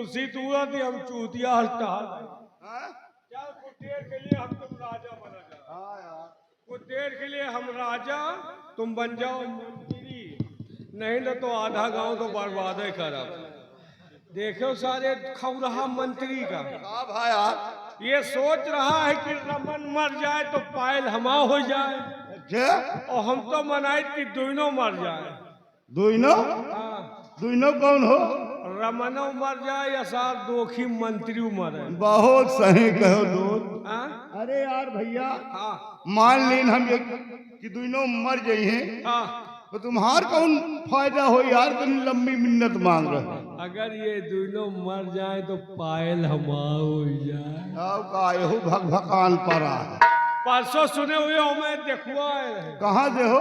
दूषित हुआ थी हम चूतिया हटता क्या कुछ देर के लिए हम तुम राजा बना जाओ कुछ देर के लिए हम राजा तुम बन जाओ मंत्री नहीं ना तो आधा गांव तो बर्बाद ही करब देखो सारे खौरहा मंत्री का भाई यार ये सोच रहा है कि रमन मर जाए तो पायल हमा हो जाए क्या और हम तो मनाए कि दोनों मर जाए दुइनो हाँ दुइनो कौन हो रमनो मर जाए या सार दोखी मंत्री मरे बहुत सही कहो दोस्त हाँ अरे यार भैया हाँ मान लीन हम ये कि दुइनो मर जाई हैं हाँ तो तुम्हार कौन फायदा हो यार तुम लंबी मिन्नत मांग रहे हो अगर ये दोनों मर जाए तो पायल हमा हो जाए अब का यहू भगभकान पड़ा है परसों सुने हुए हो मैं देखुआ कहाँ से हो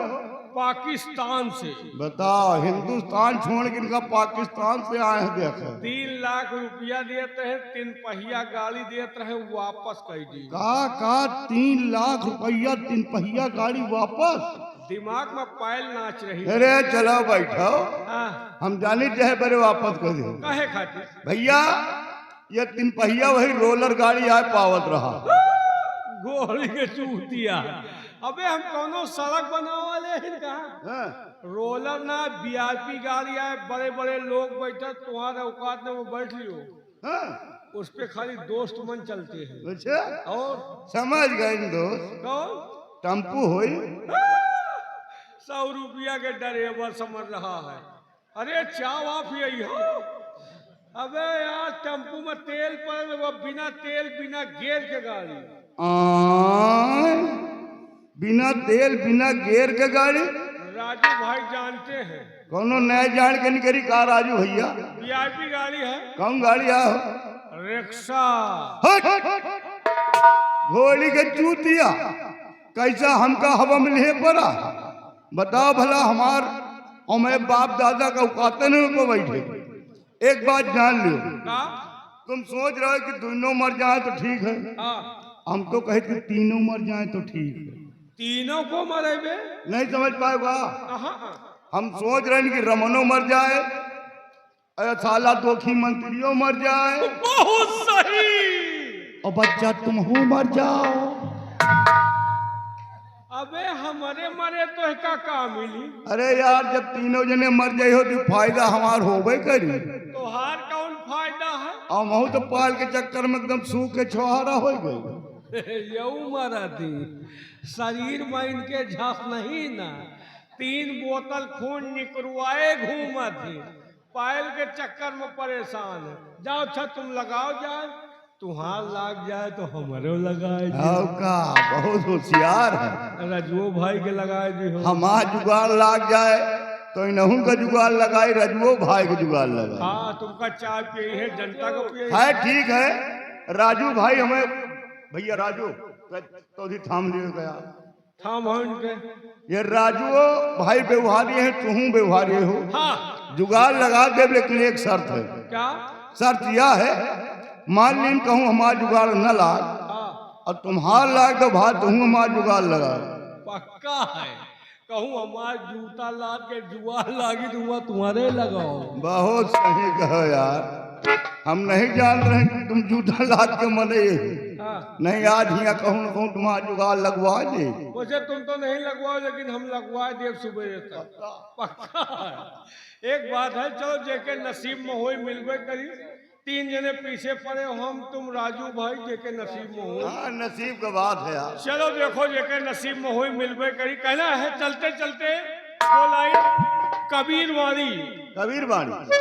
पाकिस्तान से बताओ हिंदुस्तान छोड़ के इनका पाकिस्तान से आए हैं देखो 3 लाख रुपया देते हैं 3 पहिया गाड़ी देते हैं वापस कर दी का 3 लाख रुपया 3 पहिया गाड़ी वापस दिमाग में पायल नाच रही अरे चलो बैठो हाँ हम जानी चाहे बड़े वापस कर दो कहे खातिर भैया ये 3 पहिया वही रोलर गाड़ी आए पावत रहा गोली के चूतिया अबे हम कोनो सड़क बनावे वाले हैं कहा हाँ? रोलर ना वीआईपी गाड़ी आए बड़े बड़े लोग बैठे तुम्हारे औकात में वो बैठ लियो हाँ? उस पे खाली दोस्त मन चलते हैं अच्छा और समझ गए दोस्त कौन टेम्पू होई 100 रुपया के ड्राइवर समझ रहा है अरे चाव आप यही हो अबे यार टेम्पू में तेल पर वो बिना तेल बिना गेर के गाड़ी आय, बिना तेल बिना गेर के गाड़ी राजू भाई जानते हैं कोनो नया जान के निकरी का राजू भैया वीआईपी गाड़ी है कौन गाड़ी आओ रिक्शा घोड़ी के चूतिया कैसा हमका हवा में ले पड़ा बताओ भला हमार और मैं बाप दादा का औकाते नहीं को बैठे एक बात जान लो का तुम सोच रहे हो कि दोनों मर जाए तो ठीक है हाँ हम तो कहे कि तीनों मर जाए तो ठीक है तीनों को मरे बे नहीं समझ पाएगा हाँ हम सोच रहे हैं कि रमनो मर जाए अरे साला दोखी मंत्रियों मर जाए बहुत सही और बच्चा तुम हो मर जाओ अबे हमारे मरे तो का काम मिली अरे यार जब तीनों जने मर जाए हो तो फायदा हमार होबे करी तो हार कौन फायदा है और महू तो पाल के चक्कर में एकदम सूख के छोहारा हो गए यऊ मरा थी शरीर में इनके झांस नहीं ना 3 बोतल खून निकलवाए घूमा थी पायल के चक्कर में परेशान है जाओ अच्छा तुम लगाओ जाए तुम्हार लाग जाए तो हमारे लगाए का बहुत होशियार है रजुओ भाई के लगाए दी हो हमार जुगाड़ लाग जाए तो इनहू का जुगाड़ लगाई रजुओ भाई का जुगाड़ लगाई हाँ तुमका चाय पिए है जनता को पिए है ठीक है राजू भाई हमें भैया राजू तो थाम लिए गया थाम हो इनके ये राजू भाई व्यवहारी है तुम व्यवहारी हो हाँ जुगाड़ लगा दे लेकिन एक शर्त है क्या शर्त यह है मान लीन कहूँ हमारा जुगाड़ न लाग हाँ और तुम्हार लाग तो भाई तुम हमारा जुगाड़ लगा पक्का है कहूँ हमार जूता ला के जुआ लागी दूंगा तुम्हारे लगाओ बहुत सही कहो यार हम नहीं जान रहे कि तुम जूता लाद के मरे हाँ नहीं आज यहाँ कहूँ न कहूँ तुम्हारा जुगाड़ लगवा दे मुझे तुम तो नहीं लगवाओ लेकिन हम लगवा देव सुबह तक पक्का है एक बात है चलो जेके नसीब में होई मिलवे करी 3 जने पीछे पड़े हम तुम राजू भाई जेके नसीब में हो हाँ नसीब का बात है यार चलो देखो जेके नसीब में होई मिलवे करी कहना है चलते चलते वो लाइन कबीर वाणी कबीर बाणी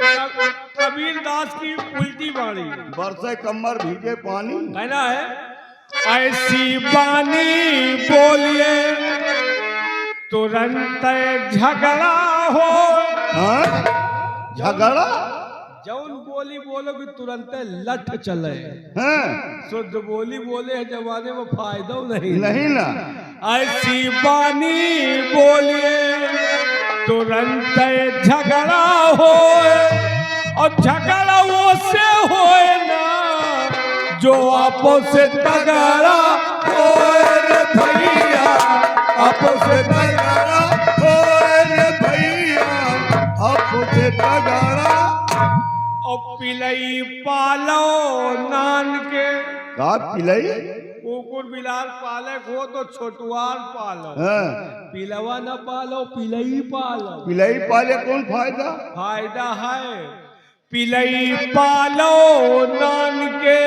कबीर दास की उल्टी वाणी बरसे कमर भीगे पानी कहना है ऐसी बानी बोलिए तुरंत झगड़ा हो हाँ? झगड़ा जौन बोली बोलोगे तुरंत लठ चले हाँ? शुद्ध बोली बोले है जमाने में फायदा नहीं नहीं ना ऐसी बानी बोलिए तुरंत झगड़ा हो और झगड़ा वो से होए ना जो आपस से तगड़ा होए रे भैया आपस से तगड़ा होए रे भैया आपस से तगड़ा और पिलई पालो नान के। का पिलई? कुकुर बिलाल पाले हो तो छोटुआर पालो, हाँ। पिलवा न पालो, पिलई पालो। पिलई पाले कौन फायदा? फायदा है, पिलई पालो नान के,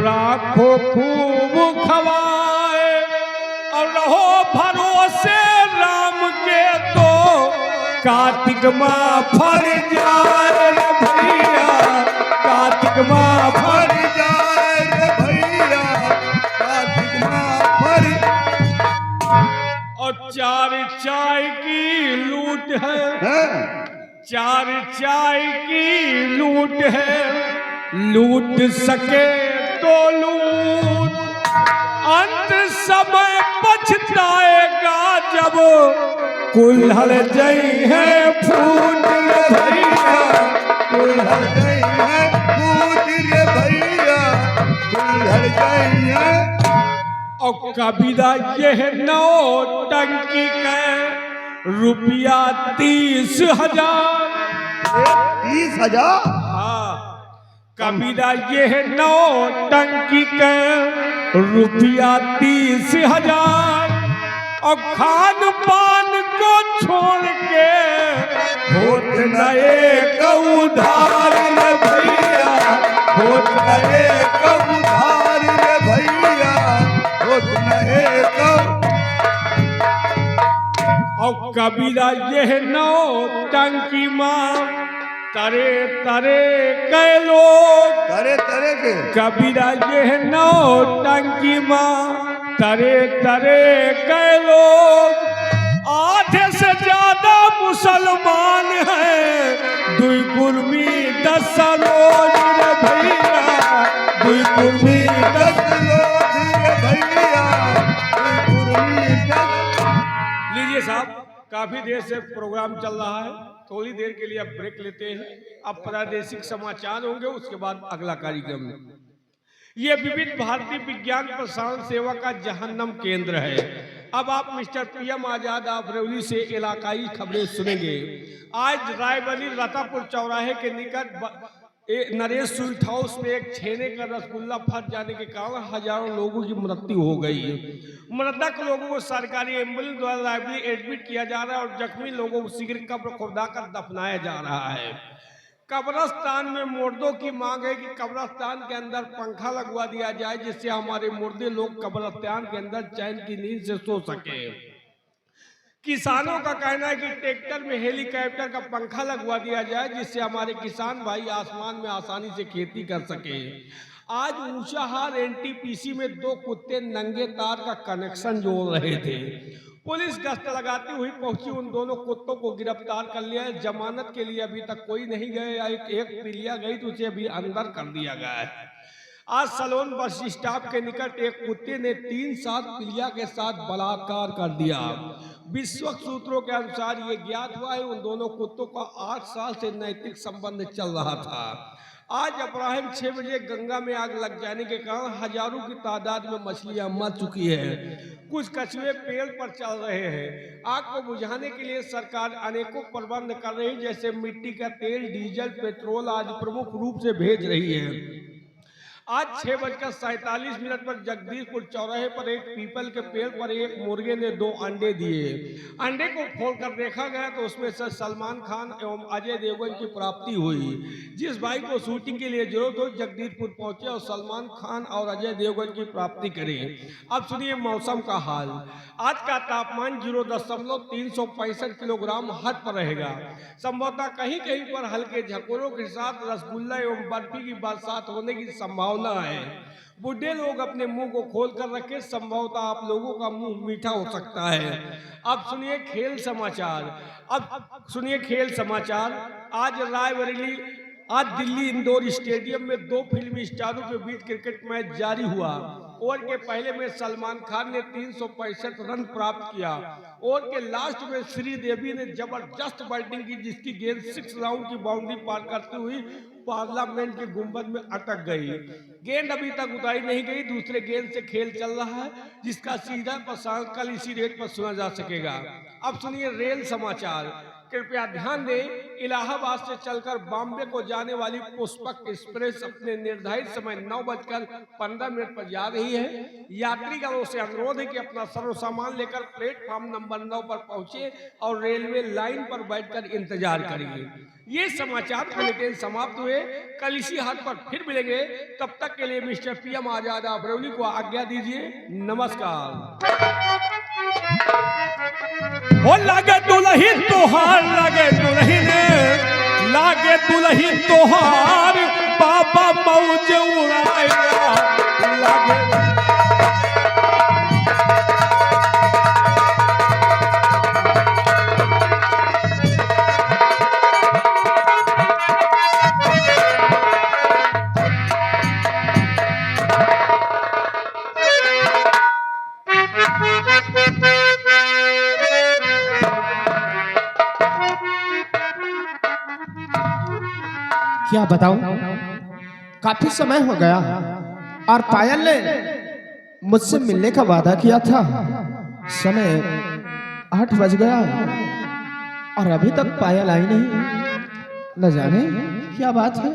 राखो खूब खवाए, और रहो भरोसे राम के, तो कार्तिक माँ फर जाए रे भैया, कार्तिक माँ फर जाए रे भैया, कार्तिक माँ फर। और चार चाय की लूट है, हाँ। चार चाय की लूट है, लूट सके तो लूट, अंत समय पछताएगा जब कुल्हड़ जई है फूट रे भैया, कुल्हड़ गई है फूट रे भैया, कुल्हड़ गई है। और कबीरा यह नौटंकी के रुपया 30,000। 30,000? हाँ, कबीरा यह नौटंकी के रुपया 30,000, और खान पान को छोड़ के होत नए उधार रे भैया, होत नए उधार रे भैया, होत नए। और कबीरा यह नौटंकी माँ तरे तरे कै लोग, तरह तरह के। कबीरा यह नौटंकी माँ तरे तरे कै लोग, आधे से ज्यादा मुसलमान हैं, दुई कुर्मी 10 रोज रे भैया, दुई कुर्मी 10 लोग रे भैया, दुई कुर्मी 10। लीजिए साहब, काफी देर से प्रोग्राम चल रहा है, थोड़ी देर के लिए अब ब्रेक लेते हैं। अब प्रादेशिक समाचार होंगे, उसके बाद अगला कार्यक्रम। ये विविध भारतीय विज्ञान प्रसारण सेवा का जहन्नम केंद्र है। अब आप मिस्टर PM आजाद आप रेवली से इलाकाई खबरें सुनेंगे। आज रायबरेली रतापुर चौराहे के निकट नरेश स्वीट हाउस में एक छेने का रसगुल्ला फट जाने के कारण हजारों लोगों की मृत्यु हो गई है। मृतक लोगों को सरकारी एम्बुलेंस द्वारा रायबरेली एडमिट किया जा रहा है और जख्मी लोगों को शीघ्र कब्र खुदाकर दफनाया जा रहा है। कब्रस्तान में मुर्दों की मांग है कि कब्रस्तान के अंदर पंखा लगवा दिया जाए, जिससे हमारे मुर्दे लोग कब्रस्तान के अंदर चैन की नींद से सो सके। किसानों का कहना है कि ट्रैक्टर में हेलीकॉप्टर का पंखा लगवा दिया जाए, जिससे हमारे किसान भाई आसमान में आसानी से खेती कर सके। आज ऊंचाहार NTPC में 2 कुत्ते नंगे तार का कनेक्शन जोड़ रहे थे। पुलिस गश्त लगाती हुई पहुंची, उन दोनों कुत्तों को गिरफ्तार कर लिया है। जमानत के लिए अभी तक कोई नहीं गए। एक पिलिया गई तो उसे अभी अंदर कर दिया गया है। आज सलोन बस स्टॉप के निकट एक कुत्ते ने 3 साल पिलिया के साथ बलात्कार कर दिया। विश्वक सूत्रों के अनुसार ये ज्ञात हुआ है उन दोनों कुत्तों का 8 साल से नैतिक संबंध चल रहा था। आज अपराह्न 6 बजे गंगा में आग लग जाने के कारण हजारों की तादाद में मछलियां मर चुकी है। कुछ कछुए पेड़ पर चल रहे हैं। आग को बुझाने के लिए सरकार अनेकों प्रबंध कर रही है, जैसे मिट्टी का तेल, डीजल, पेट्रोल आदि प्रमुख रूप से भेज रही है। आज 6:47 पर जगदीशपुर चौराहे पर एक पीपल के पेड़ पर एक मुर्गे ने 2 अंडे दिए। अंडे को खोलकर देखा गया तो उसमें से सलमान खान एवं अजय देवगन की प्राप्ति हुई। जिस भाई को शूटिंग के लिए जरूरत हो जगदीशपुर पहुंचे और सलमान खान और अजय देवगन की प्राप्ति करें। अब सुनिए मौसम का हाल। आज का तापमान 0.365 किलोग्राम हद पर रहेगा। संभवतः कहीं कहीं पर हल्के झकोरों के साथ रसगुल्ला एवं बर्फी की बरसात होने की संभावना है। बूढ़े लोग अपने मुंह को खोल कर रखें, संभवतः आप लोगों का मुंह मीठा हो सकता है। अब सुनिए खेल समाचार। अब सुनिए खेल समाचार। आज दिल्ली इंदौर स्टेडियम में 2 फिल्मी स्टारों के बीच क्रिकेट मैच जारी हुआ। ओवर के पहले में सलमान खान ने 365 रन प्राप्त किया। ओवर के लास्ट में श्रीदेवी ने जबरदस्त बैटिंग की, जिसकी गेंद 6 राउंड की बाउंड्री पार करते हुए पार्लियामेंट के गुंबद में अटक गई। गेंद अभी तक उतारी नहीं गई। दूसरे गेंद से खेल चल रहा है, जिसका सीधा प्रसारण कल इसी रेट पर सुना जा सकेगा। अब सुनिए रेल समाचार। कृपया ध्यान दें, इलाहाबाद से चलकर बॉम्बे को जाने वाली पुष्पक एक्सप्रेस अपने निर्धारित समय 9:15 पर जा रही है। यात्रीगणों से अनुरोध है कि अपना सर्व सामान लेकर प्लेटफॉर्म नंबर 9 पर पहुंचे और रेलवे लाइन पर बैठकर इंतजार करेंगे। ये समाचार बुलेटिन समाप्त हुए। कल इसी हाट पर फिर मिलेंगे। तब तक के लिए मिस्टर PM आजाद बरौनी को आज्ञा दीजिए। नमस्कार। हो लागे दुल्हन तोहार, लागे दुल्हन, लागे दुल्हन तोहार, बाबा मौज उड़ाएगा लागे। क्या बताऊं, काफी समय हो गया और पायल ने मुझसे मिलने का वादा किया था। समय 8 बज गया और अभी तक पायल आई नहीं। न जाने क्या बात है।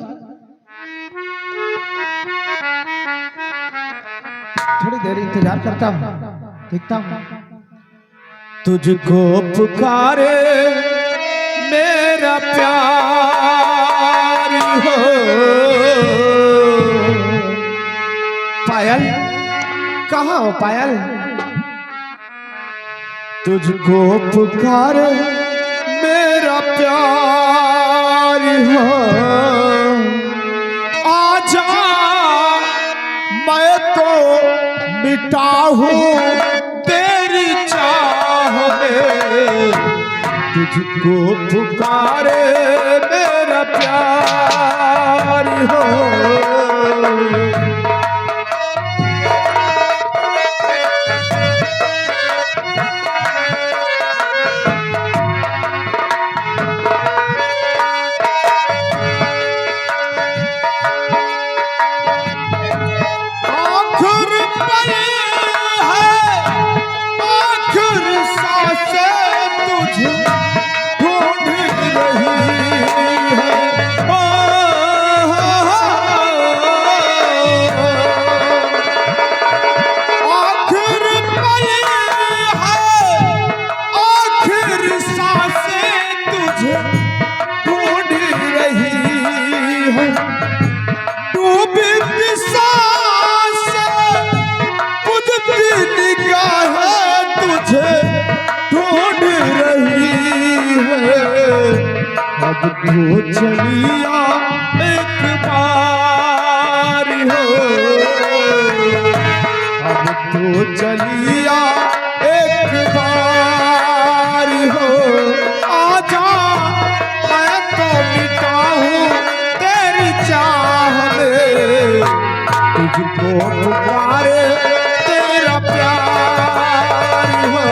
थोड़ी देर इंतजार करता हूँ, देखता हूँ। तुझको पुकारे मेरा प्यार हो। पायल, कहाँ हो पायल? तुझको पुकार मेरा प्यार हो। आजा मैं तो मिटा हूँ तेरी चाह में। तुझको पुकारे मेरा प्यार हो। तो चलिया एक बार हो। अब तो चलिया एक बार हो। आजा मैं तो मिटा हूँ तेरी चाह में। तुझको पुकारे तेरा प्यार हो।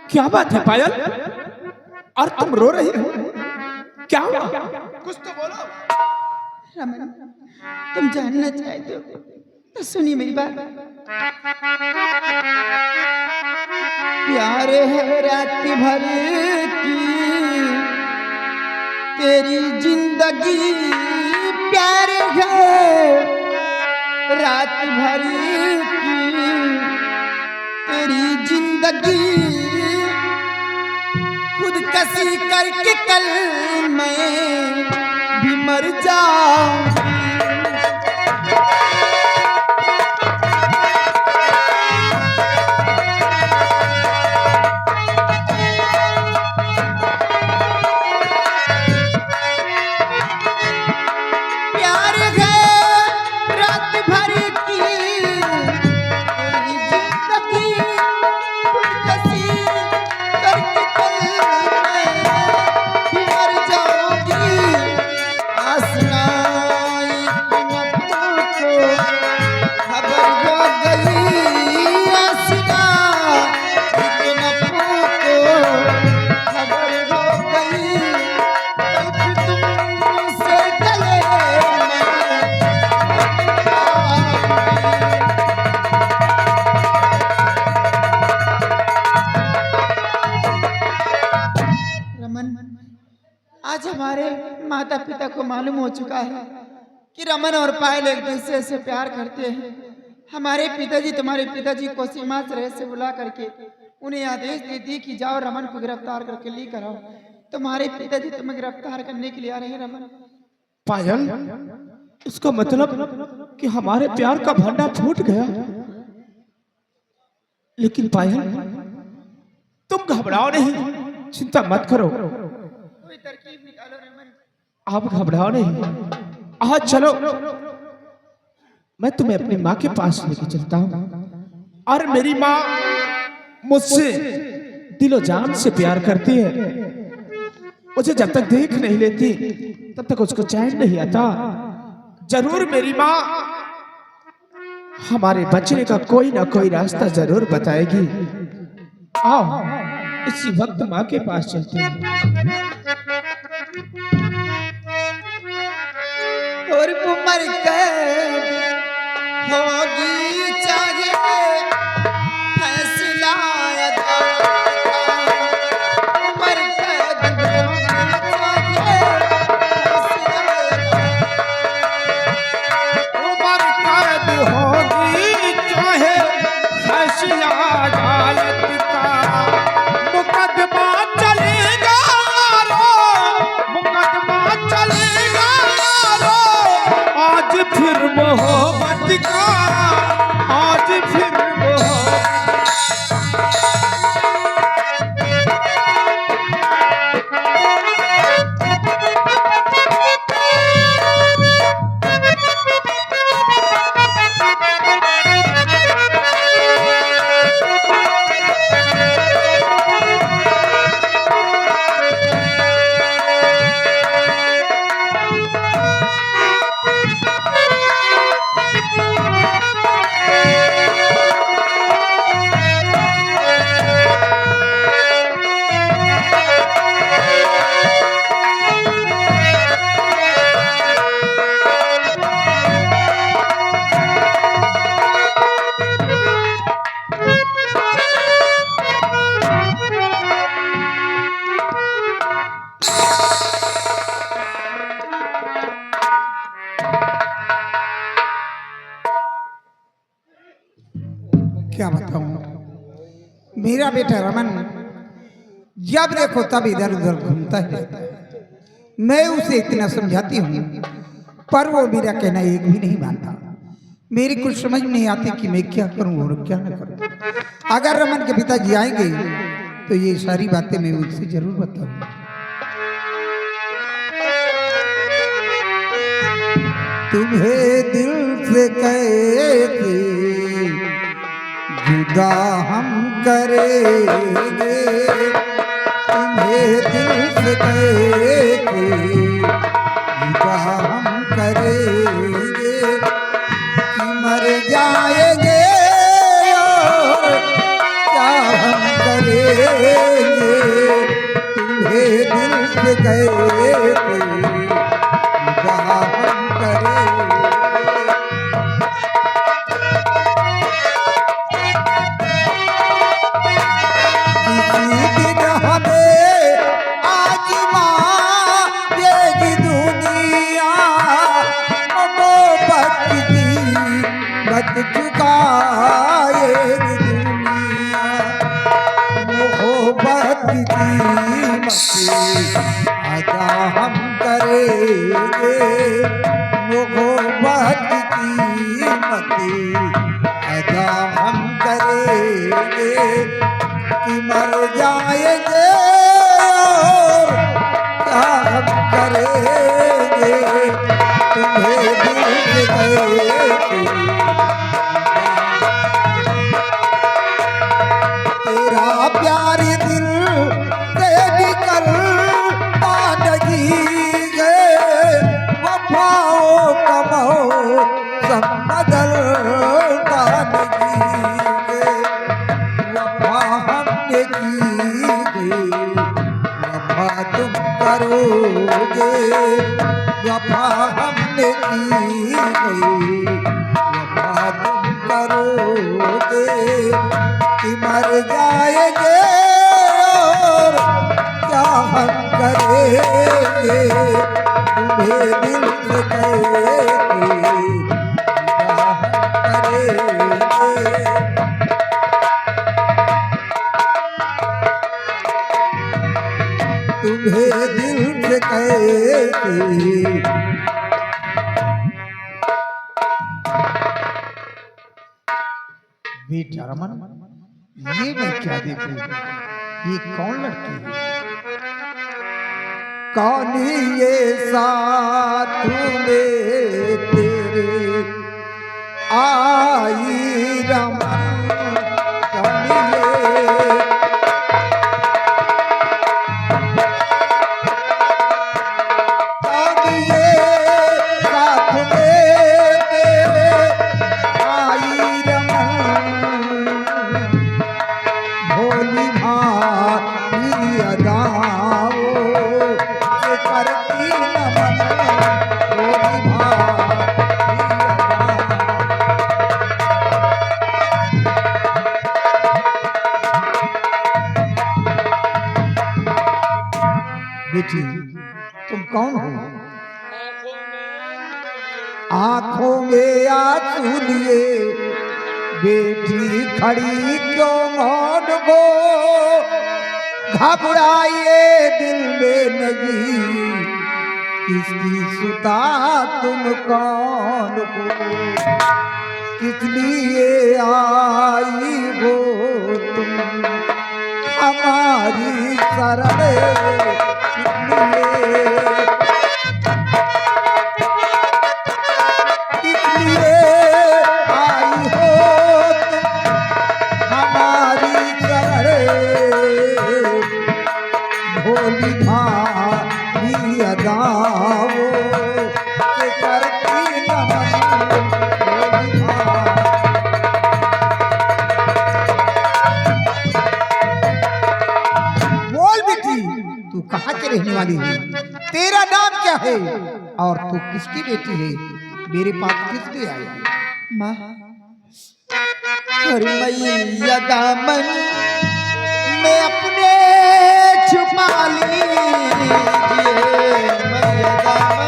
क्या बात है पायल, और तुम रो रही हो? क्या हुआ? कुछ तो बोलो। रमन, तुम जानना चाहते हो तो सुनिए मेरी बात। प्यार है रात भर की तेरी जिंदगी, प्यार है रात भर की तेरी जिंदगी। खुदकशी करके कल मैं भी मर जाऊंगी। प्यार है रात भर की तेरी जिंदगी। खुदकशी करके कल मैं भी मर जाऊंगी। आसनाई रमन, आज हमारे माता पिता को मालूम हो चुका है कि रमन और पायल एक दूसरे से प्यार करते हैं। हमारे पिताजी तुम्हारे पिताजी को सीमा से बुला करके उन्हें आदेश दे दी कि जाओ रमन को गिरफ्तार करके लेकर आओ। तुम्हारे पिताजी तुम्हें गिरफ्तार करने के लिए आ रहे हैं रमन। पायल, इसका मतलब कि हमारे प्यार का भंडार फूट गया। लेकिन पायल, तुम घबराओ नहीं, चिंता मत करो। कोई तरकीब निकालो रमन। आप घबराओ नहीं, आज चलो, मैं तुम्हें अपनी माँ के पास लेके चलता हूँ। और मेरी माँ मुझसे दिलो जान से प्यार करती है। मुझे जब तक देख नहीं लेती तब तक उसको चैन नहीं आता। जरूर मेरी माँ हमारे बचने का कोई ना कोई रास्ता जरूर बताएगी। आओ, इसी वक्त माँ के पास चलते हैं। और उम्र कैद होगी चाहे फैसला अदालत का। उम्र कैद होगी चाहे फैसला अदालत उम्र कैद होगी चाहे फैसला अदालत का। मुकदमा चलेगा रो, मुकदमा चलेगा रो। आज फिर मोहब्बत का, आज फिर मोहब्बत। क्या बताऊं, मेरा बेटा रमन जब देखो तब इधर उधर घूमता है। मैं उसे इतना समझाती हूँ पर वो मेरा कहना एक भी नहीं मानता। मेरी कुछ समझ नहीं आती कि मैं क्या करूं और क्या न करूं। अगर रमन के पिताजी आएंगे तो ये सारी बातें मैं उनसे जरूर बताऊंगा। तुम्हें दिल से कैसे जुदा हम करेंगे, तुम्हें दिल से कैसे जुदा हम करेंगे कि मर जाएंगे और क्या हम करेंगे। तुम्हें दिल से कैसे जुदा हम करेंगे। चुकाएगी दुनिया मोहब्बत की कीमत अदा हम करेंगे। मोहब्बत की कीमत अदा हम करेंगे कि मर जाएंगे और क्या हम करेंगे। तुम्हें दिल से कैसे तेरा प्यार दिल से निकल नहीं गए। वफाओं का मौसम बदलता नहीं गए। वफा हमने की गई वफा तुम करोगे। वफा हमने की गई वफा तुम करोगे कि मर जाएंगे और क्या हम तुम्हें दिल से कहेंगे तुम्हें दिल से कहेंगे। बेटा रमन, ये मैं क्या देखूं, ये कौन लड़की है? कौन ये साथ में तेरे आई रमन, कौन ये साथ में तेरे आई रमन, भोली भाई अदाओं से करती नमन, भोली भाई बेटी तुम कौन हो? आंखों में आंसू लिए बेटी खड़ी क्यों मौन को, घबराइए दिल में नहीं, किसकी सुता तुम कौन हो, किस लिए आई हो तुम हमारी शरण, इसलिए आई हो तुम हमारी शरण, भोली भाई अदाओं से करती नमन, भोली भाई। बोल बेटी, तू कहाँ के रहने वाली है? तेरा नाम क्या है और तू किसकी बेटी है? मेरे पास किस लिए आई है? माँ मैया दामन में अपने छुपा लीजिए, मैया दामन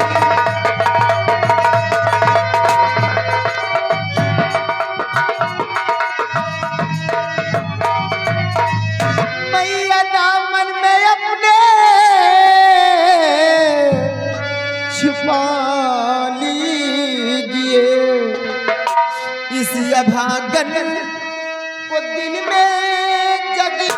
मैया दामन में अपने छुपा लीजिए, इस अभागन को दिल में जगह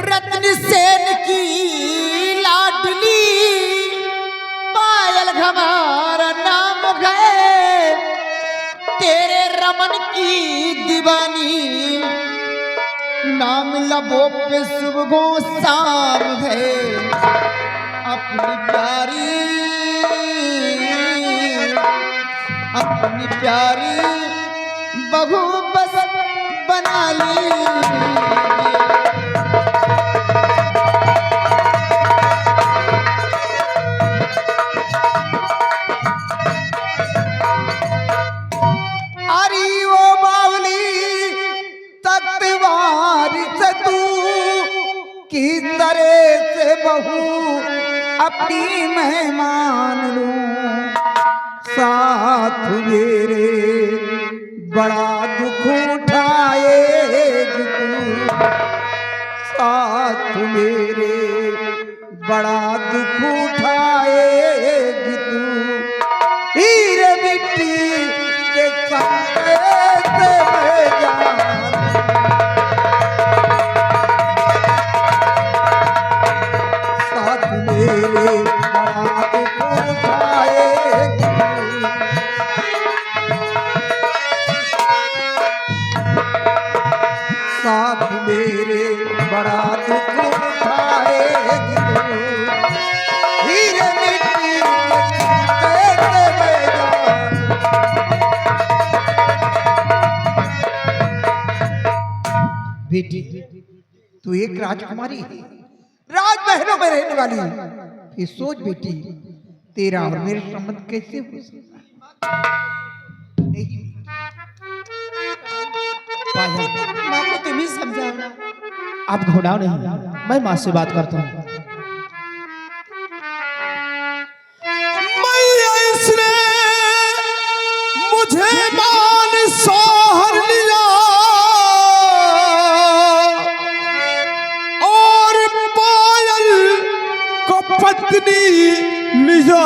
रत्न सेन की लाडली पायल हमारा नाम गए, तेरे रमन की दीवानी नाम लबों पे सुबह शाम है, अपनी प्यारी बहू बस बना ली। अरे वो बावली तकवार से तू किस तरह से बहू अपनी मेहमान लूं, साथ मेरे बड़ा दुख उठाएगी तू, साथ मेरे बड़ा दुख उठाएगी तू, हीरे मिट्टी के साथ मेरे बड़ा दुख उठाएगी, साथ मेरे बड़ा दुख उठाएगी, हीरे मिट्टी बेटी तू एक राजकुमारी है, राजमहलों में रहने वाली है। ये सोच बेटी तेरा और मेरे संबंध कैसे हो सकता है? नहीं पायल, माँ को तुम ही समझाओ ना। आप घबराओ नहीं, मैं माँ से बात करता हूँ। मैया इसने मुझे मान सोहर लिया और पायल को पत्नी लिया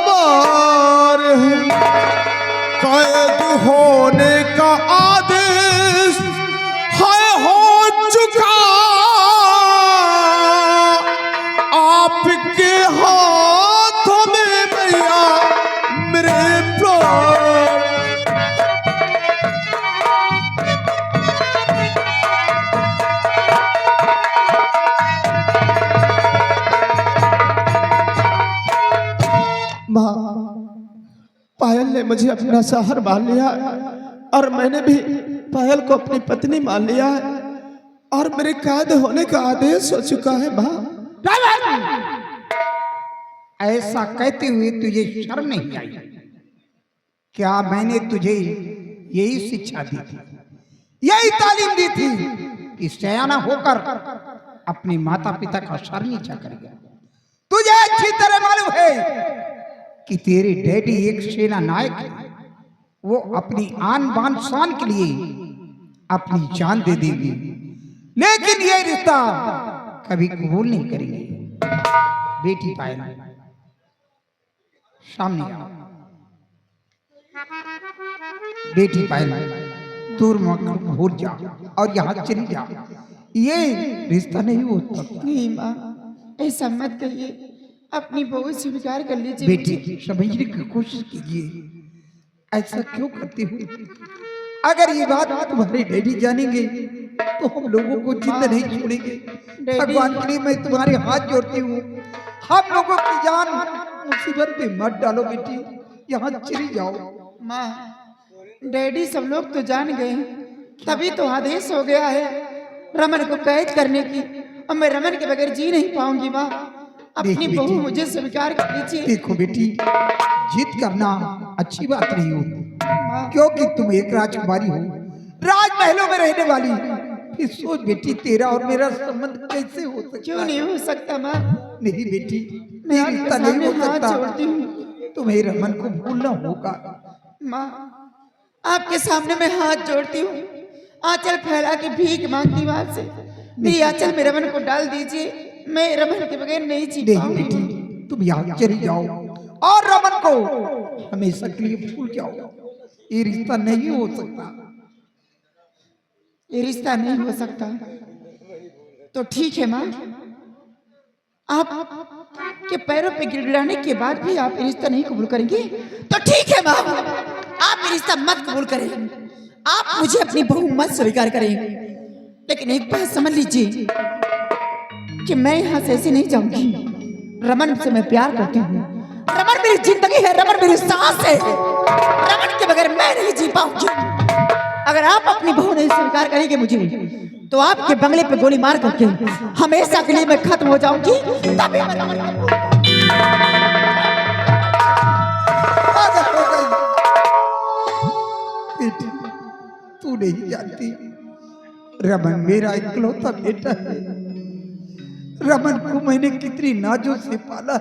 मार, कैद होने का आदेश है हो चुका आपके हाथों में मैया मेरे प्राण। माँ, पायल ने मुझे अपना शहर मान लिया और मैंने भी पायल को अपनी पत्नी मान लिया है और मेरे कैद होने का आदेश हो चुका है। माँ, ऐसा कहते हुए तुझे शर्म नहीं आई? क्या मैंने तुझे यही शिक्षा दी थी, यही तालीम दी थी कि सयाना होकर अपने माता पिता का सर नीचा करेगा? तुझे अच्छी तरह मालूम है कि तेरे डैडी एक सेना नायक है, वो अपनी आन बान शान के लिए अपनी जान दे देगी, लेकिन ये रिश्ता कभी कबूल नहीं करेंगे। बेटी पायल, सामने आओ। बेटी पायल, दूर मत भूल जा और यहाँ चली जा, ये रिश्ता नहीं होता। नहीं माँ, ऐसा मत कहिए, अपनी बहू स्वीकार कर लीजिए। बेटी समझने की कोशिश कीजिए, ऐसा क्यों करती हो? अगर ये बात तुम्हारे डैडी जानेंगे तो हम लोगों को जिंदा नहीं छोड़ेंगे। भगवान के लिए मैं तुम्हारे हाथ जोड़ती हूँ, हम लोगों की जान मुसीबत में मत डालो बेटी, यहाँ चली जाओ। माँ, डैडी सब लोग तो जान गए, तभी तो आदेश हो गया है रमन को कैद करने की, और मैं रमन के बगैर जी नहीं पाऊंगी। माँ, अपनी देखिए बहू बेटी, मुझे स्वीकार कर लीजिए। देखो बेटी, जिद करना अच्छी बात नहीं होती, माँ, क्योंकि तुम एक राजकुमारी हो, राजमहलों में रहने वाली। फिर सोच बेटी, तेरा और मेरा संबंध कैसे हो सकता क्यों है? नहीं हो सकता माँ? नहीं बेटी, मैं ये आपके रिश्ता सामने नहीं हो हाथ सकता। जोड़ती हूँ। तुम्हें रमन को भूलना होगा। माँ, आपके सामने मैं हाथ जोड़ती हूँ, आंचल फैला के भीख मांगती हूँ आपसे, मेरी आंचल में रमन को डाल दीजिए, मैं रमन के बगैर नहीं जी नहीं पाऊंगी। बेटी, तुम यहाँ चली जाओ और रमन को हमेशा के लिए भूल जाओ। ये रिश्ता नहीं हो सकता। ये रिश्ता नहीं हो सकता तो ठीक है माँ, आप के पैरों पे गिड़गिड़ाने के बाद भी आप ये रिश्ता नहीं कबूल करेंगे तो ठीक है माँ, आप ये रिश्ता मत कबूल करें, आप मुझे अपनी बहू मत स्वीकार करें, लेकिन एक बात समझ लीजिए कि मैं यहाँ से ऐसे नहीं जाऊंगी। रमन से मैं प्यार करती हूँ, रमन मेरी जिंदगी है, रमन मेरी सांस है, रमन के बगैर मैं नहीं जी पाऊंगी। अगर आप अपनी बहू नहीं स्वीकार करेंगे मुझे, तो आपके बंगले पे गोली मार करके हमेशा के लिए मैं खत्म हो जाऊंगी, तभी मैं रमन को भूल पागल हो गई। बेटी, तू नहीं जानती, रमन मेरा इकलौता बेटा है। रमन को मैंने कितनी नाजों से पाला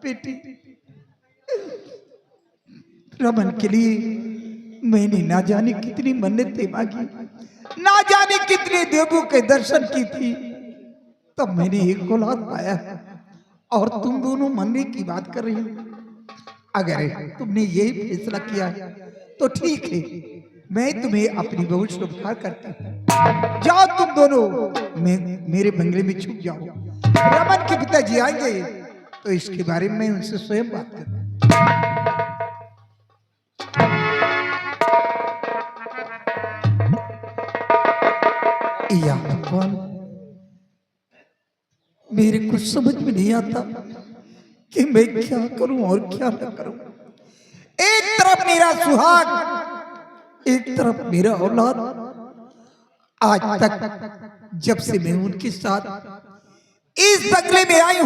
बेटी। रमन के लिए मैंने ना जाने कितनी मन्नतें मांगी, ना जाने कितने देवों के दर्शन की थी, तब मैंने एक औलाद पाया और तुम दोनों मरने की बात कर रही हो। अगर तुमने यही फैसला किया तो ठीक है, मैं तुम्हें अपनी बहू स्वीकार करती हूँ। जाओ तुम दोनों मेरे बंगले में छुप जाओ। रमन के पिताजी आएंगे तो इसके बारे में उनसे स्वयं बात करूँ। या भगवान, मेरे कुछ समझ में नहीं आता कि मैं क्या करूं और क्या न करूं। एक तरफ मेरा सुहाग, एक तरफ मेरा औलाद। आज तक जब से मैं उनके साथ इस बंगले में आई हूं,